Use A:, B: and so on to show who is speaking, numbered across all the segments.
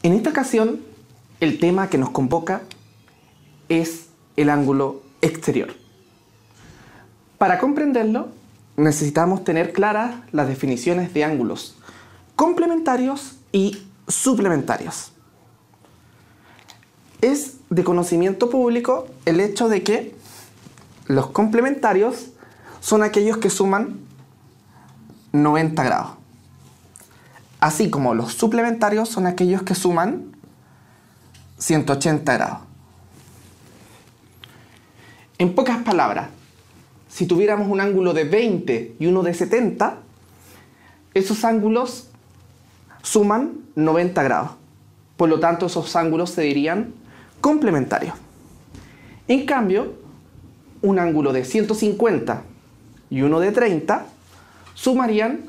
A: En esta ocasión, el tema que nos convoca es el ángulo exterior. Para comprenderlo, necesitamos tener claras las definiciones de ángulos complementarios y suplementarios. Es de conocimiento público el hecho de que los complementarios son aquellos que suman 90 grados. Así como los suplementarios son aquellos que suman 180 grados. En pocas palabras, si tuviéramos un ángulo de 20 y uno de 70, esos ángulos suman 90 grados. Por lo tanto, esos ángulos se dirían complementarios. En cambio, un ángulo de 150 y uno de 30 sumarían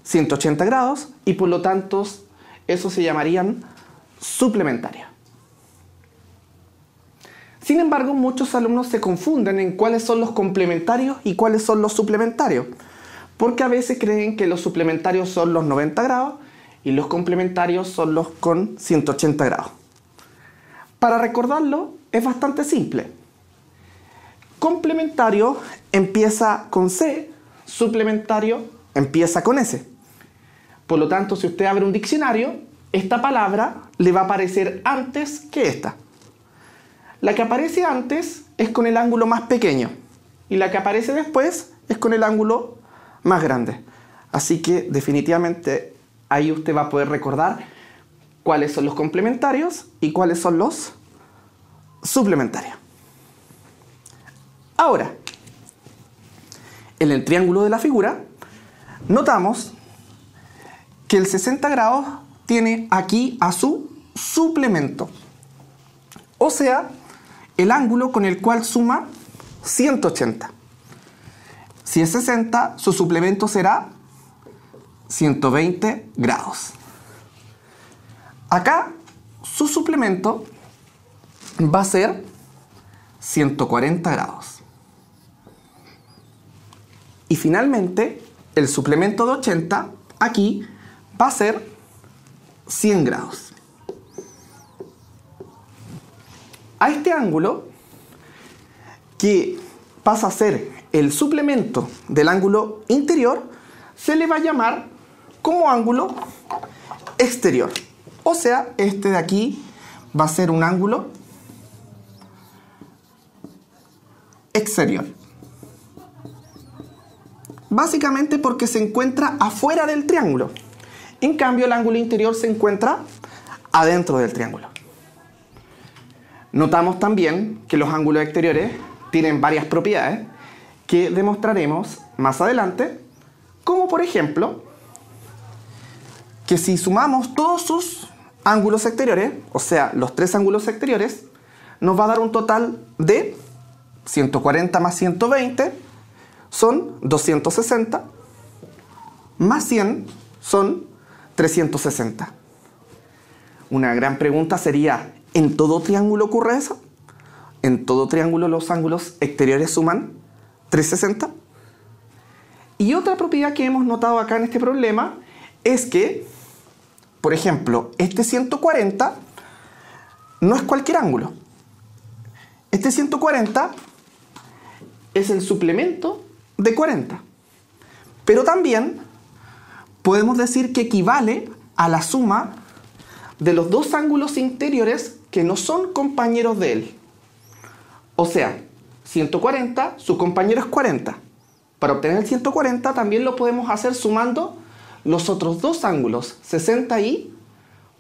A: 180 grados y por lo tanto esos se llamarían suplementarios. Sin embargo, muchos alumnos se confunden en cuáles son los complementarios y cuáles son los suplementarios, porque a veces creen que los suplementarios son los 90 grados y los complementarios son los con 180 grados. Para recordarlo es bastante simple. Complementario empieza con C, suplementario empieza con S. Por lo tanto, si usted abre un diccionario, esta palabra le va a aparecer antes que esta. La que aparece antes es con el ángulo más pequeño y la que aparece después es con el ángulo más grande. Así que definitivamente ahí usted va a poder recordar cuáles son los complementarios y cuáles son los suplementarios. Ahora, en el triángulo de la figura, notamos que el 60 grados tiene aquí a su suplemento. O sea, el ángulo con el cual suma 180. Si es 60, su suplemento será 120 grados. Acá, su suplemento va a ser 140 grados. Y finalmente, el suplemento de 80 aquí va a ser 100 grados. A este ángulo, que pasa a ser el suplemento del ángulo interior, se le va a llamar como ángulo exterior. O sea, este de aquí va a ser un ángulo exterior. Básicamente porque se encuentra afuera del triángulo. En cambio, el ángulo interior se encuentra adentro del triángulo. Notamos también que los ángulos exteriores tienen varias propiedades que demostraremos más adelante, como por ejemplo, que si sumamos todos sus ángulos exteriores, o sea, los tres ángulos exteriores, nos va a dar un total de 140 más 120 son 260, más 100 son 360. Una gran pregunta sería, ¿en todo triángulo ocurre eso? ¿En todo triángulo los ángulos exteriores suman 360? Y otra propiedad que hemos notado acá en este problema es que, por ejemplo, este 140 no es cualquier ángulo. Este 140 es el suplemento de 40. Pero también podemos decir que equivale a la suma de los dos ángulos interiores que no son compañeros de él. O sea, 140, su compañero es 40. Para obtener el 140 también lo podemos hacer sumando los otros dos ángulos, 60 y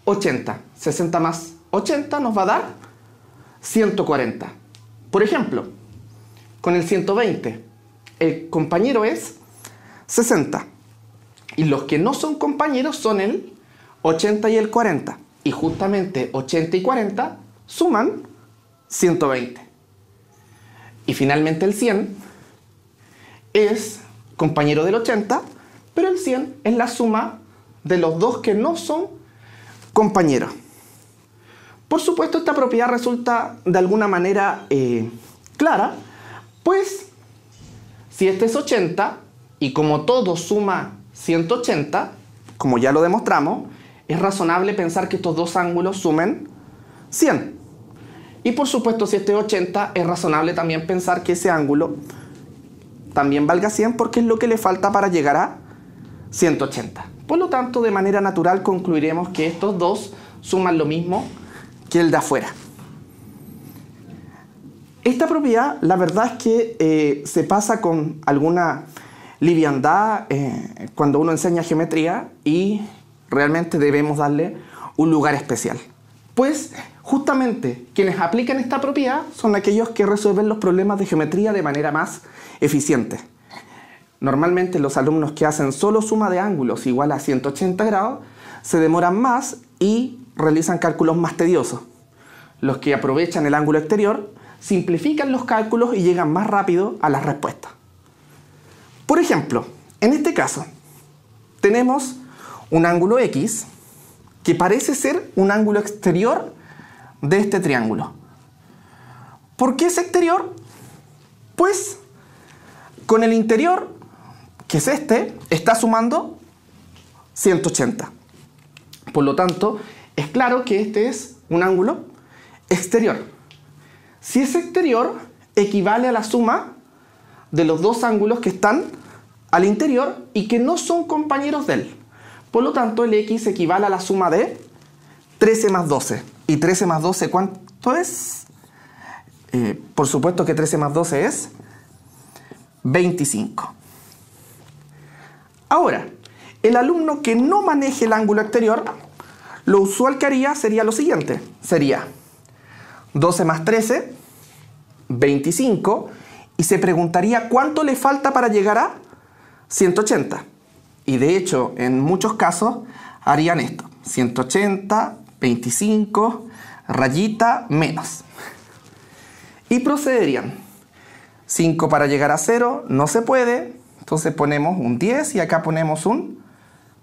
A: 80. 60 más 80 nos va a dar 140. Por ejemplo, con el 120, el compañero es 60. Y los que no son compañeros son el 80 y el 40. Y justamente 80 y 40 suman 120. Y finalmente el 100 es compañero del 80, pero el 100 es la suma de los dos que no son compañeros. Por supuesto, esta propiedad resulta de alguna manera clara, pues si este es 80 y como todo suma 180, como ya lo demostramos, es razonable pensar que estos dos ángulos sumen 100. Y por supuesto, si este es 80, es razonable también pensar que ese ángulo también valga 100 porque es lo que le falta para llegar a 180. Por lo tanto, de manera natural concluiremos que estos dos suman lo mismo que el de afuera. Esta propiedad, la verdad es que se pasa con alguna liviandad cuando uno enseña geometría y realmente debemos darle un lugar especial. Pues justamente quienes aplican esta propiedad son aquellos que resuelven los problemas de geometría de manera más eficiente. Normalmente los alumnos que hacen solo suma de ángulos igual a 180 grados se demoran más y realizan cálculos más tediosos. Los que aprovechan el ángulo exterior simplifican los cálculos y llegan más rápido a las respuestas. Por ejemplo, en este caso tenemos un ángulo X que parece ser un ángulo exterior de este triángulo. ¿Por qué es exterior? Pues con el interior, que es este, está sumando 180. Por lo tanto, es claro que este es un ángulo exterior. Si es exterior, equivale a la suma de los dos ángulos que están al interior y que no son compañeros de él. Por lo tanto, el X equivale a la suma de 13 más 12. ¿Y 13 más 12 cuánto es? Por supuesto que 13 más 12 es 25. Ahora, el alumno que no maneje el ángulo exterior, lo usual que haría sería lo siguiente. Sería 12 más 13, 25, y se preguntaría cuánto le falta para llegar a 180. Y de hecho, en muchos casos harían esto. 180, 25, rayita, menos. Y procederían. 5 para llegar a 0, no se puede. Entonces ponemos un 10 y acá ponemos un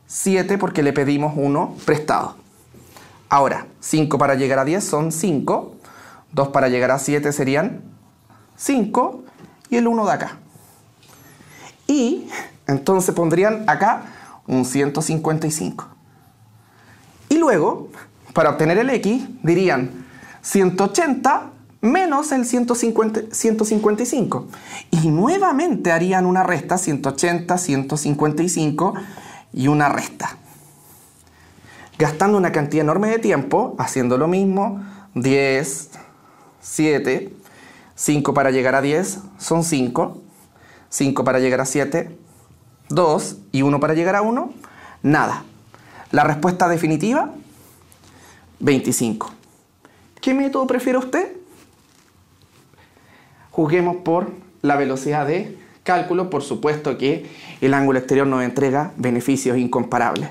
A: 7 porque le pedimos 1 prestado. Ahora, 5 para llegar a 10 son 5. 2 para llegar a 7 serían 5. Y el 1 de acá. Y entonces pondrían acá un 155. Y luego, para obtener el X, dirían 180 menos el 155. Y nuevamente harían una resta, 180, 155 y una resta. Gastando una cantidad enorme de tiempo, haciendo lo mismo, 10, 7, 5 para llegar a 10 son 5, 5 para llegar a 7, 2 y 1 para llegar a 1, nada. La respuesta definitiva, 25. ¿Qué método prefiere usted? Juzguemos por la velocidad de cálculo. Por supuesto que el ángulo exterior nos entrega beneficios incomparables,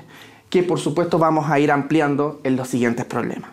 A: que por supuesto vamos a ir ampliando en los siguientes problemas.